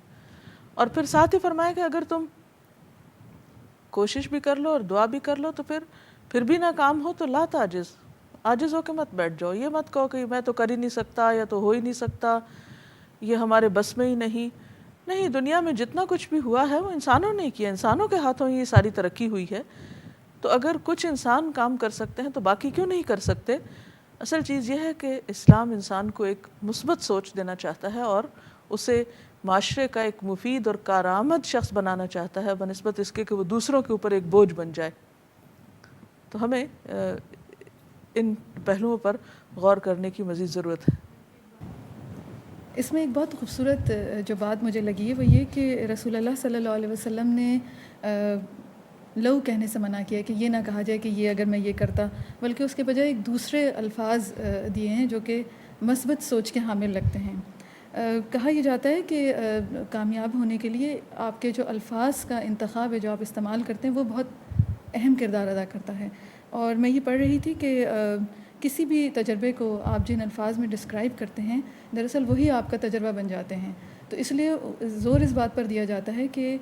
اور پھر ساتھ ہی فرمایا کہ اگر تم کوشش بھی کر لو اور دعا بھی کر لو تو پھر بھی ناکام ہو تو لا تعجز، عاجز ہو کے مت بیٹھ جاؤ، یہ مت کہو کہ میں تو کر ہی نہیں سکتا یا تو ہو ہی نہیں سکتا، یہ ہمارے بس میں ہی نہیں، دنیا میں جتنا کچھ بھی ہوا ہے وہ انسانوں نے کیا، انسانوں کے ہاتھوں ہی یہ ساری ترقی ہوئی ہے، تو اگر کچھ انسان کام کر سکتے ہیں تو باقی کیوں نہیں کر سکتے؟ اصل چیز یہ ہے کہ اسلام انسان کو ایک مثبت سوچ دینا چاہتا ہے اور اسے معاشرے کا ایک مفید اور کارآمد شخص بنانا چاہتا ہے بنسبت اس کے کہ وہ دوسروں کے اوپر ایک بوجھ بن جائے۔ تو ہمیں ان پہلوؤں پر غور کرنے کی مزید ضرورت ہے۔ اس میں ایک بہت خوبصورت جو بات مجھے لگی ہے وہ یہ کہ رسول اللہ صلی اللہ علیہ وسلم نے لو کہنے سے منع کیا کہ یہ نہ کہا جائے کہ یہ اگر میں یہ کرتا، بلکہ اس کے بجائے ایک دوسرے الفاظ دیے ہیں جو کہ مثبت سوچ کے حامل لگتے ہیں۔ کہا یہ جاتا ہے کہ کامیاب ہونے کے لیے آپ کے جو الفاظ کا انتخاب ہے جو آپ استعمال کرتے ہیں وہ بہت اہم کردار ادا کرتا ہے، اور میں یہ پڑھ رہی تھی کہ کسی بھی تجربے کو آپ جن الفاظ میں ڈسکرائب کرتے ہیں دراصل وہی آپ کا تجربہ بن جاتے ہیں، تو اس لیے زور اس بات پر دیا جاتا ہے کہ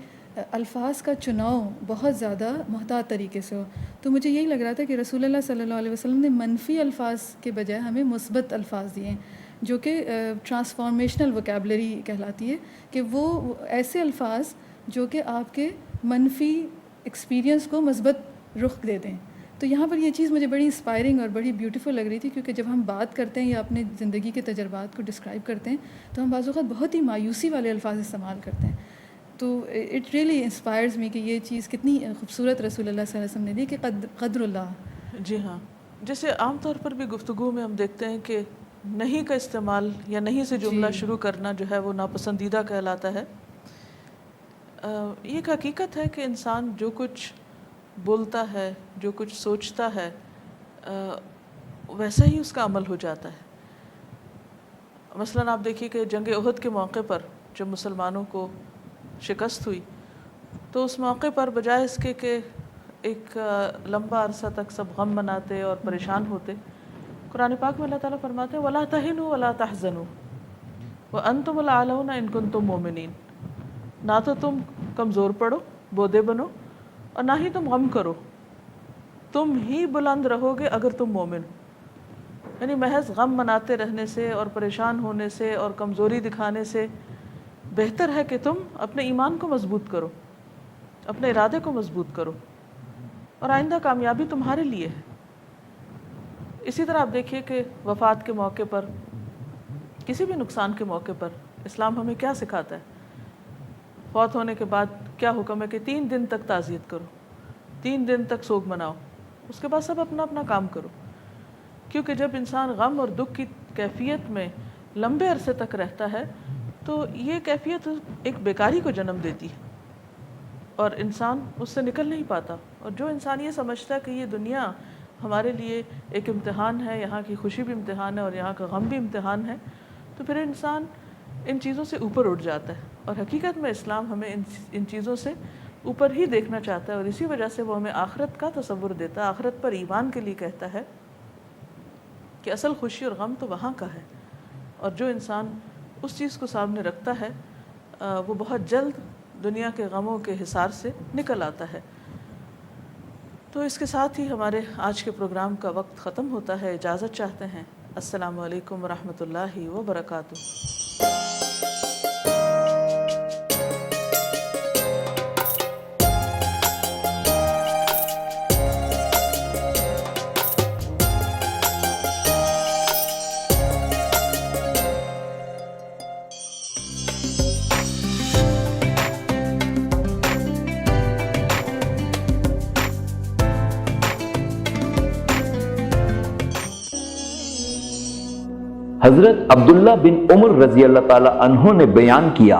الفاظ کا چناؤ بہت زیادہ محتاط طریقے سے ہو۔ تو مجھے یہی لگ رہا تھا کہ رسول اللہ صلی اللہ علیہ وسلم نے منفی الفاظ کے بجائے ہمیں مثبت الفاظ دیے ہیں جو کہ ٹرانسفارمیشنل وکیبلری کہلاتی ہے، کہ وہ ایسے الفاظ جو کہ آپ کے منفی ایکسپیرینس کو مثبت رخ دے دیں۔ تو یہاں پر یہ چیز مجھے بڑی انسپائرنگ اور بڑی بیوٹیفل لگ رہی تھی، کیونکہ جب ہم بات کرتے ہیں یا اپنے زندگی کے تجربات کو ڈسکرائب کرتے ہیں تو ہم بعض اوقات بہت ہی مایوسی والے الفاظ استعمال کرتے ہیں، تو اٹ ریئلی انسپائرز می کہ یہ چیز کتنی خوبصورت رسول اللہ صلی اللہ علیہ وسلم نے دی کہ قدر اللہ۔ جی ہاں، جیسے عام طور پر بھی گفتگو میں ہم دیکھتے ہیں کہ نہیں کا استعمال یا نہیں سے جملہ شروع کرنا جو ہے وہ ناپسندیدہ کہلاتا ہے۔ یہ ایک حقیقت ہے کہ انسان جو کچھ بولتا ہے، جو کچھ سوچتا ہے، ویسا ہی اس کا عمل ہو جاتا ہے۔ مثلاً آپ دیکھیے کہ جنگ احد کے موقع پر جب مسلمانوں کو شکست ہوئی تو اس موقع پر بجائے اس کے کہ ایک لمبا عرصہ تک سب غم مناتے اور پریشان ہوتے، قرآن پاک میں اللہ تعالیٰ فرماتے ہیں وَلَا تَهِنُوا وَلَا تَحْزَنُوا وَأَنْتُمُ الْأَعْلَوْنَ إِن كُنتُم مُؤْمِنِينَ، نہ تو تم کمزور پڑو، بودے بنو، اور نہ ہی تم غم کرو، تم ہی بلند رہو گے اگر تم مومن ہو۔ یعنی محض غم مناتے رہنے سے اور پریشان ہونے سے اور کمزوری دکھانے سے بہتر ہے کہ تم اپنے ایمان کو مضبوط کرو، اپنے ارادے کو مضبوط کرو، اور آئندہ کامیابی تمہارے لیے ہے۔ اسی طرح آپ دیکھیے کہ وفات کے موقع پر، کسی بھی نقصان کے موقع پر اسلام ہمیں کیا سکھاتا ہے؟ فوت ہونے کے بعد کیا حکم ہے کہ 3 دن تک تعزیت کرو، 3 دن تک سوگ مناؤ، اس کے بعد سب اپنا اپنا کام کرو، کیونکہ جب انسان غم اور دکھ کی کیفیت میں لمبے عرصے تک رہتا ہے تو یہ کیفیت ایک بیکاری کو جنم دیتی ہے اور انسان اس سے نکل نہیں پاتا۔ اور جو انسان یہ سمجھتا ہے کہ یہ دنیا ہمارے لیے ایک امتحان ہے، یہاں کی خوشی بھی امتحان ہے اور یہاں کا غم بھی امتحان ہے، تو پھر انسان ان چیزوں سے اوپر اٹھ جاتا ہے، اور حقیقت میں اسلام ہمیں ان چیزوں سے اوپر ہی دیکھنا چاہتا ہے، اور اسی وجہ سے وہ ہمیں آخرت کا تصور دیتا ہے، آخرت پر ایمان کے لیے کہتا ہے کہ اصل خوشی اور غم تو وہاں کا ہے، اور جو انسان اس چیز کو سامنے رکھتا ہے وہ بہت جلد دنیا کے غموں کے حصار سے نکل آتا ہے۔ تو اس کے ساتھ ہی ہمارے آج کے پروگرام کا وقت ختم ہوتا ہے، اجازت چاہتے ہیں۔ السلام علیکم ورحمۃ اللہ وبرکاتہ۔ حضرت عبداللہ بن عمر رضی اللہ تعالی عنہ نے بیان کیا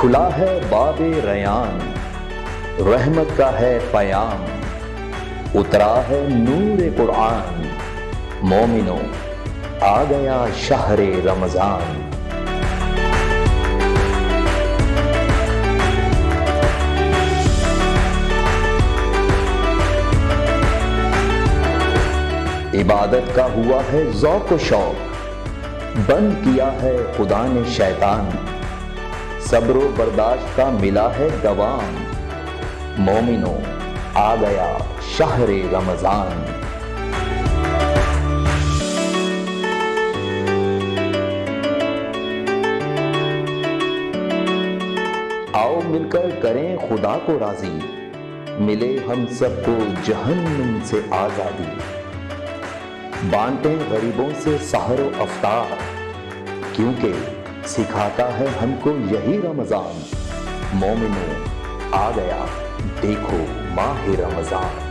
کھلا ہے باب ریان، رحمت کا ہے پیام، اترا ہے نور قرآن، مومنوں آ گیا شہر رمضان۔ عبادت کا ہوا ہے ذوق و شوق، بند کیا ہے خدا نے شیطان، صبر و برداشت کا ملا ہے دوام، مومنوں آ گیا شہر رمضان۔ آؤ مل کر کریں خدا کو راضی، ملے ہم سب کو جہنم سے آزادی، بانٹیں غریبوں سے سحر و افطار، کیونکہ سکھاتا ہے ہم کو یہی رمضان، مومنوں آ گیا دیکھو ماہ رمضان۔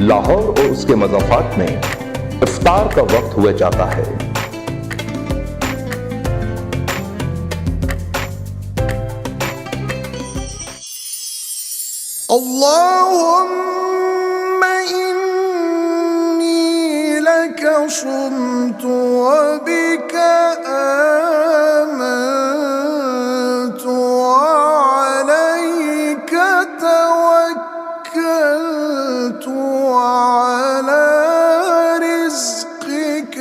لاہور اور اس کے مضافات میں افطار کا وقت ہوا جاتا ہے۔ اللهم إني لك صمت وبك آمنت وعليك توكلت وعلى رزقك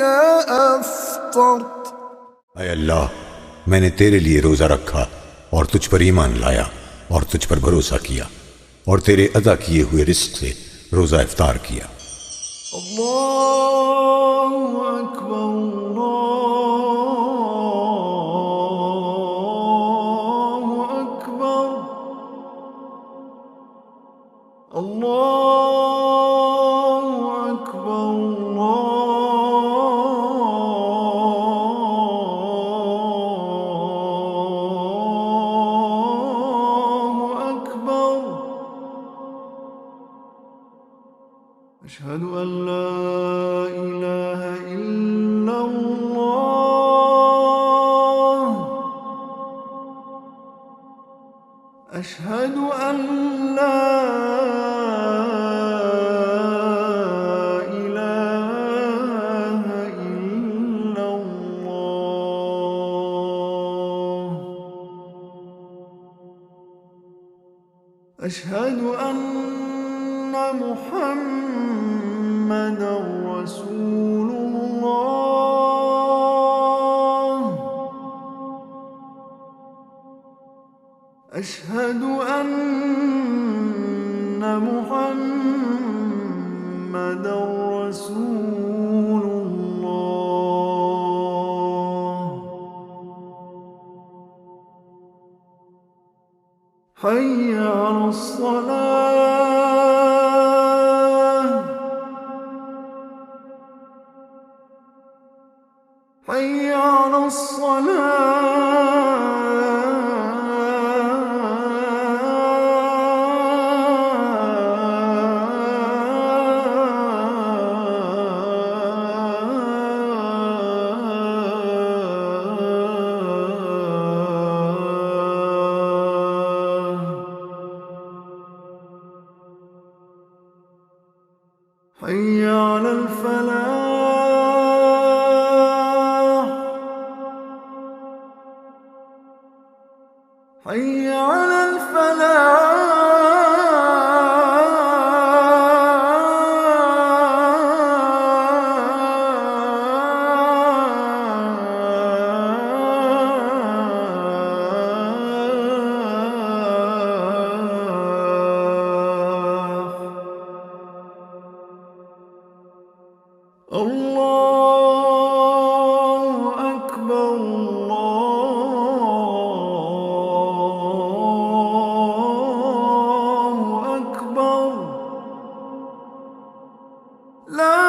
أفطرت۔ اے اللہ، میں نے تیرے لیے روزہ رکھا اور تجھ پر ایمان لایا اور تجھ پر بھروسہ کیا اور تیرے ادا کیے ہوئے رزق سے روزہ افطار کیا۔ اللہ اکبر اللہ اکبر اللہ اکبر اللہ اکبر۔ أشهد أن لا إله إلا الله أشهد أن لا إله إلا الله أشهد أن محمد رسول الله أشهد أن محمد رسول الله حي على الصلاة حي على الصلاة الفلاح حي على الله أكبر الله أكبر لا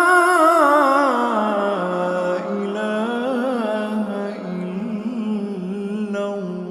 إله إلا الله.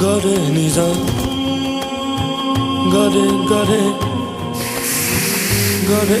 Gare niza, gare gare, gare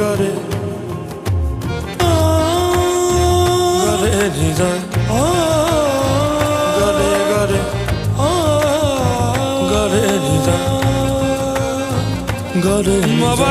gare niza, gare gare, gare niza, gare niza.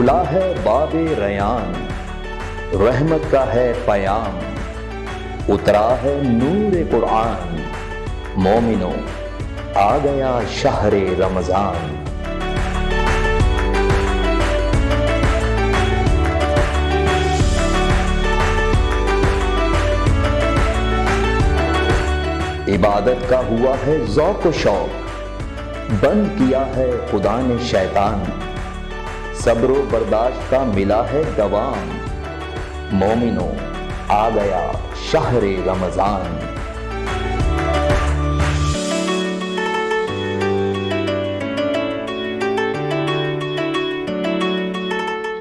کھلا ہے باب ریان، رحمت کا ہے پیام، اترا ہے نور قرآن، مومنوں آ گیا شہر رمضان۔ عبادت کا ہوا ہے ذوق و شوق، بند کیا ہے خدا نے شیطان، صبر و برداشت کا ملا ہے دوام، مومنوں آ گیا شہر رمضان۔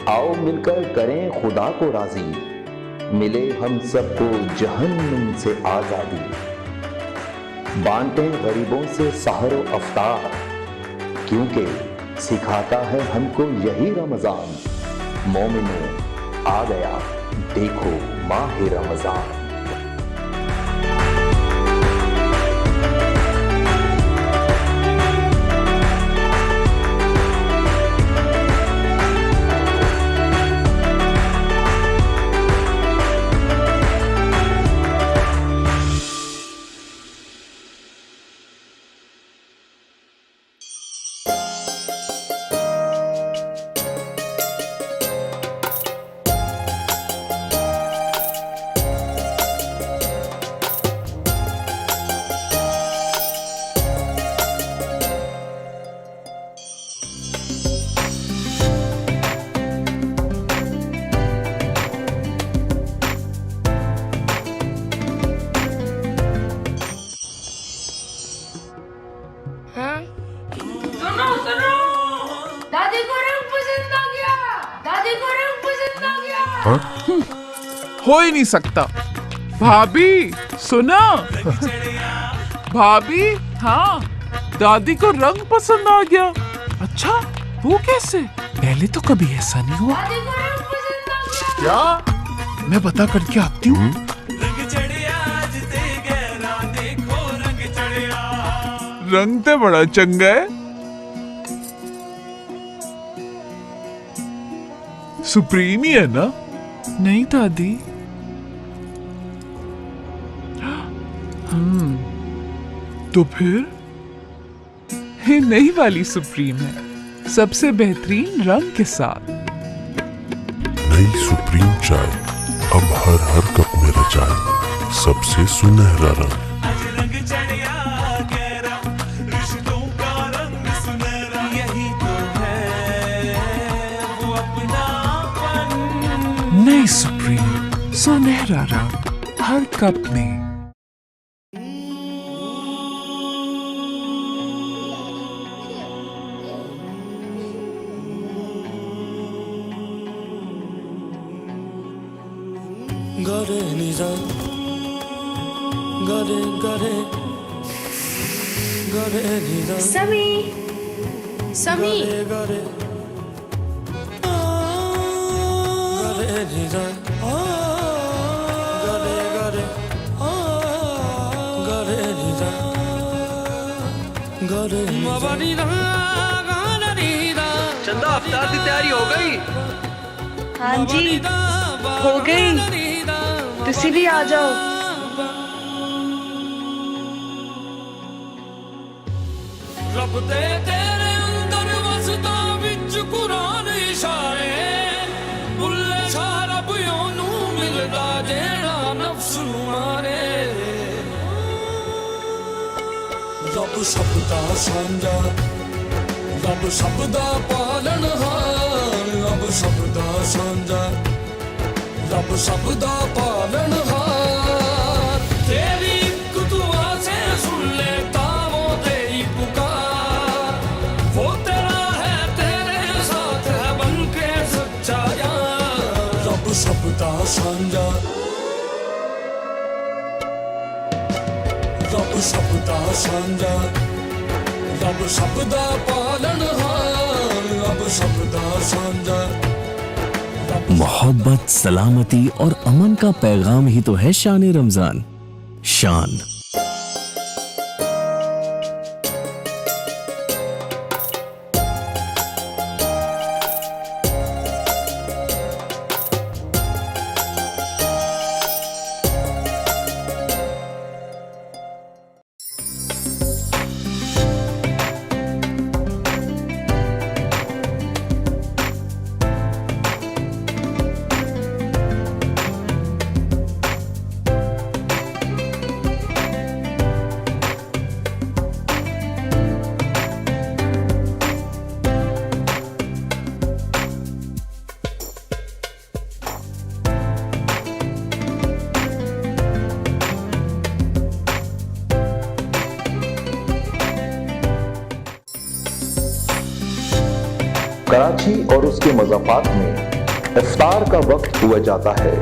آؤ مل کر کریں خدا کو راضی، ملے ہم سب کو جہنم سے آزادی، بانٹیں غریبوں سے سحر و افطار، کیونکہ سکھاتا ہے ہم کو یہی رمضان، مومنوں آ گیا دیکھو ماہ رمضان۔ ہو ہی نہیں سکتا۔ بھابھی سنا، بھابھی ہاں دادی کو رنگ پسند آ گیا۔ اچھا وہ کیسے؟ پہلے تو کبھی ایسا نہیں ہوا۔ کیا؟ میں پتا کر کے آتی ہوں۔ رنگ تو بڑا چنگا ہے، سپریم ہی ہے نا؟ نہیں دادی، تو پھر یہ نئی والی سپریم ہے، سب سے بہترین رنگ کے ساتھ۔ نئی سپریم چائے اب ہر کپ میں رچائے سب سے سنہرا رنگ۔ نئی سپریم سنہرا رنگ ہر کپ میں۔ گرے نیزا گرے گرے گرے نیزا سمی سمی گرے گرے نیزا گرے گرے گرے نیزا گرے چندہ افطار کی تیاری ہو گئی؟ ہاں جی ہو گئی، تسی بھی آ جاؤ۔ رب دے تیرے اندر وسدا وچ قرآن اشارے، بلے سارا بیونو ملدا جیڑا نفس مارے، رب سب دا سانجا، رب سب دا پالن ہار، رب سب دا سانجا، رب سب دا پالن ہار، تیری ایک دعا سے سن لیتا وہ تیری پکار، وہ تیرا ہے تیرے ساتھ ہے بن کے سچا یار، رب سب دا سانجا، رب سب دا سانجا، رب سب دا پالن ہار، رب سب دا سانجا۔ محبت، سلامتی اور امن کا پیغام ہی تو ہے شان رمضان۔ شان کراچی اور اس کے مضافات میں افطار کا وقت ہوا جاتا ہے۔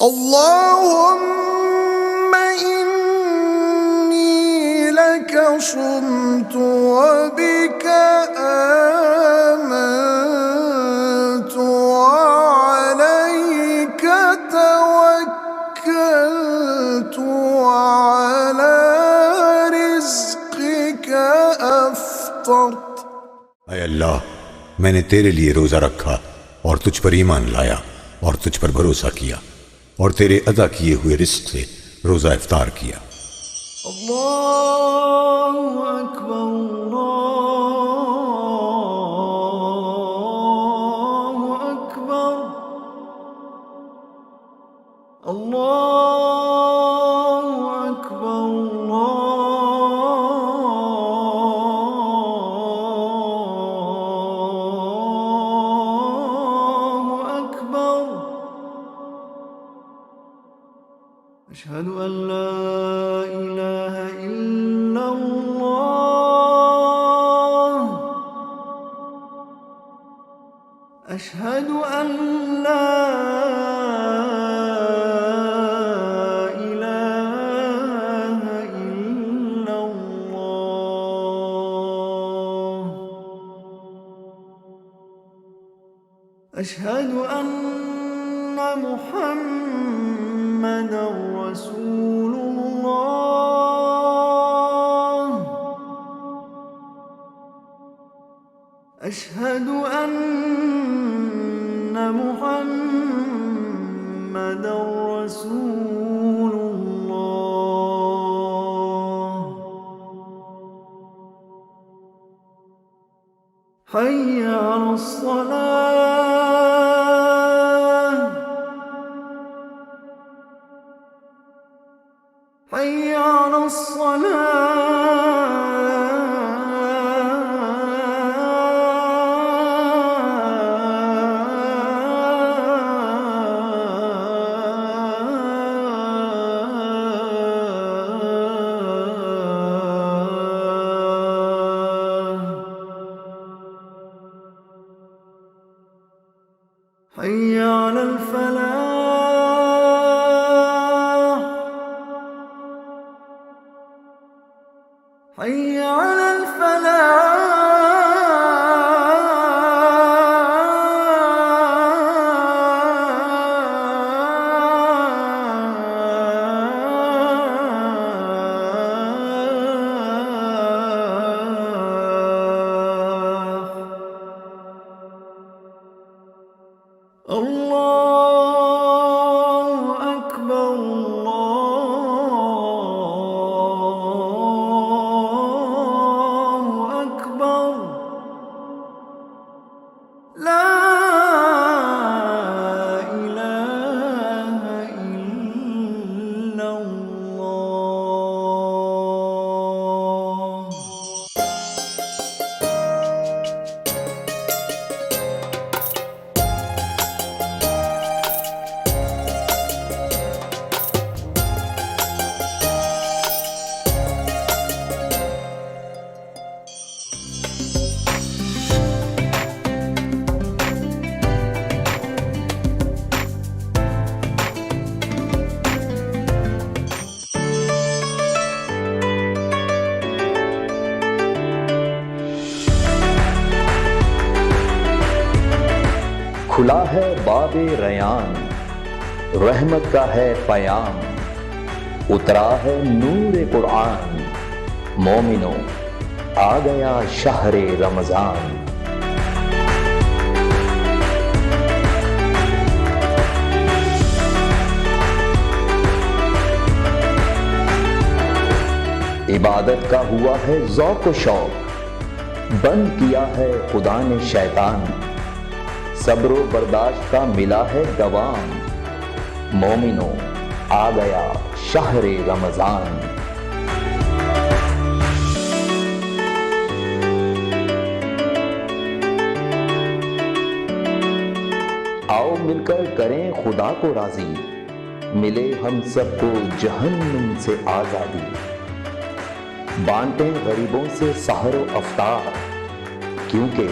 اللهم إني لك صمت وبك آمنت وعليك توكلت وعلى رزقك أفطرت۔ اے اللہ، میں نے تیرے لیے روزہ رکھا اور تجھ پر ایمان لایا اور تجھ پر بھروسہ کیا اور تیرے ادا کیے ہوئے رزق سے روزہ افطار کیا۔ اللہ اکبر اللہ اکبر اللہ اکبر اللہ اکبر۔ أشهد أن لا إله إلا الله أشهد أن لا إله إلا الله أشهد أن محمد رسول الله أشهد أن محمد رسول الله حي على الصلاة حي على حي على الفلاح حي على الله أكبر الله أكبر لا إله إلا الله۔ کھلا ہے باب ریان، رحمت کا ہے پیام، اترا ہے نور قرآن، مومنو آ گیا شہر رمضان۔ عبادت کا ہوا ہے ذوق و شوق، بند کیا ہے خدا نے شیطان، صبر و برداشت کا ملا ہے دوام، مومنو آ گیا شہر رمضان۔ آؤ مل کر کریں خدا کو راضی، ملے ہم سب کو جہنم سے آزادی، بانٹیں غریبوں سے سحر و افطار، کیونکہ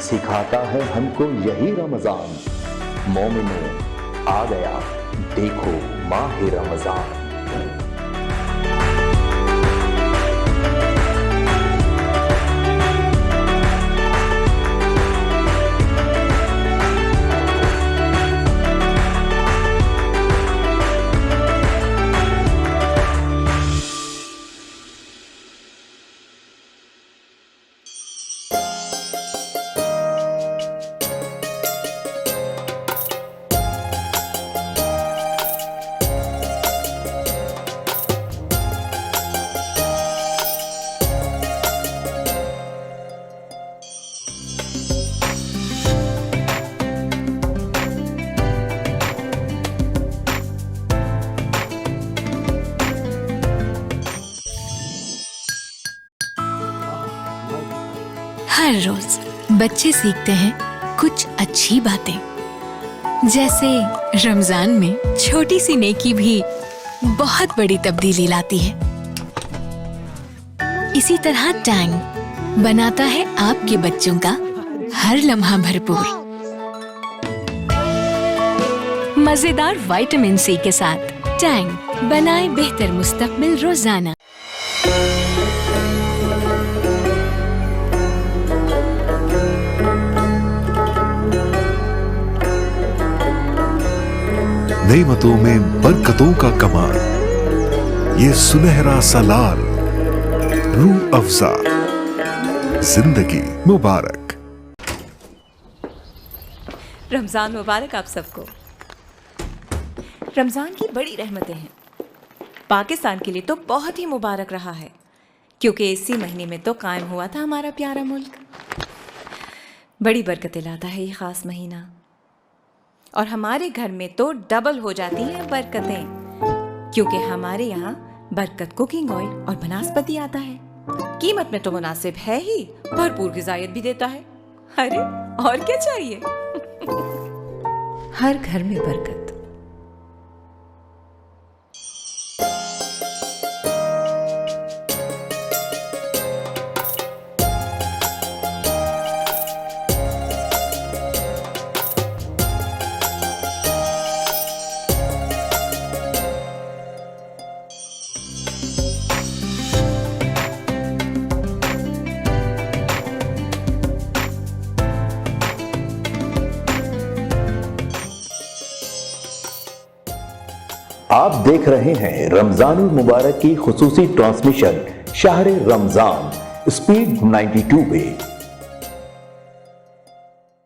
سکھاتا ہے ہم کو یہی رمضان، مومنوں آ گیا دیکھو ماہ رمضان۔ ہر روز بچے سیکھتے ہیں کچھ اچھی باتیں، جیسے رمضان میں چھوٹی سی نیکی بھی بہت بڑی تبدیلی لاتی ہے۔ اسی طرح ٹینگ بناتا ہے آپ کے بچوں کا ہر لمحہ بھرپور، مزیدار وائٹامن سی کے ساتھ۔ ٹینگ بنائے بہتر مستقبل روزانہ۔ نعمتوں میں برکتوں کا کمال، یہ سنہرا سالار، روح افزا، زندگی مبارک۔ رمضان مبارک آپ سب کو۔ رمضان کی بڑی رحمتیں ہیں، پاکستان کے لیے تو بہت ہی مبارک رہا ہے، کیونکہ اسی مہینے میں تو قائم ہوا تھا ہمارا پیارا ملک۔ بڑی برکتیں لاتا ہے یہ خاص مہینہ، اور ہمارے گھر میں تو ڈبل ہو جاتی ہیں برکتیں، کیونکہ ہمارے یہاں برکت کوکنگ آئل اور بناسپتی آتا ہے۔ قیمت میں تو مناسب ہے ہی، بھرپور غذائیت بھی دیتا ہے۔ ارے اور کیا چاہیے؟ ہر گھر میں برکت۔ آپ دیکھ رہے ہیں رمضان المبارک کی خصوصی ٹرانسمیشن شہر رمضان اسپیڈ 92 پہ۔